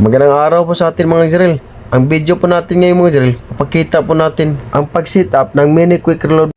Magandang araw po sa atin mga Israel. Ang video po natin ngayon mga Israel, papakita po natin ang pag-set up ng mini quick reload.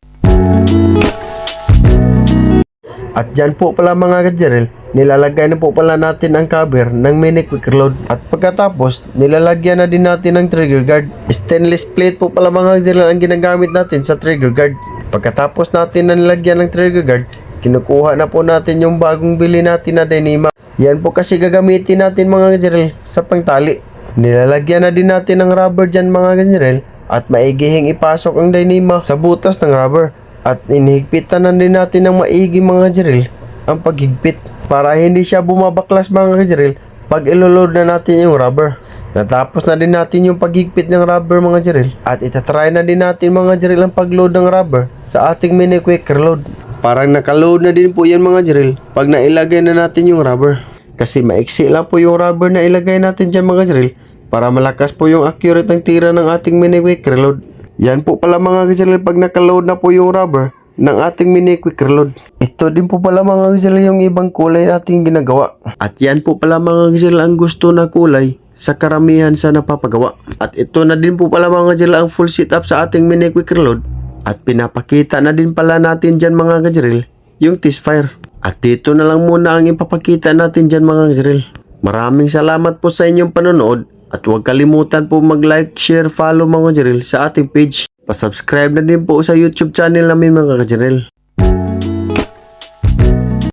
At dyan po pala mga Israel, nilalagay na po pala natin ang cover ng mini quick reload. At pagkatapos, nilalagyan na din natin ng trigger guard. Stainless plate po pala mga Israel ang ginagamit natin sa trigger guard. Pagkatapos natin na nilagyan ng trigger guard, kinukuha na po natin yung bagong bili natin na Dyneema. Yan po kasi gagamitin natin mga Israel sa pangtali. Nilalagyan na din natin ng rubber dyan mga Israel at maigihing ipasok ang Dyneema sa butas ng rubber. At inihigpitan na din natin ng maigi mga Israel ang paghigpit para hindi siya bumabaklas mga Israel pag iloload na natin yung rubber. Natapos na din natin yung paghigpit ng rubber mga Israel at itatry na din natin mga Israel ang pagload ng rubber sa ating mini quick reload. Parang nakaload na din po yan mga Israel pag nailagay na natin yung rubber. Kasi maiksi lang po yung rubber na ilagay natin dyan mga Israel para malakas po yung accurate ng tira ng ating mini quick reload. Yan po pala mga Israel pag nakaload na po yung rubber ng ating mini quick reload. Ito din po pala mga Israel yung ibang kulay nating ginagawa. At yan po pala mga Israel ang gusto na kulay sa karamihan sa napapagawa. At ito na din po pala mga Israel ang full setup sa ating mini quick reload. At pinapakita na din pala natin dyan mga Israel yung test fire. At dito na lang muna ang ipapakita natin dyan mga Israel. Maraming salamat po sa inyong panonood. At huwag kalimutan po mag-like, share, follow mga Israel sa ating page. Pa-subscribe na din po sa YouTube channel namin mga Israel.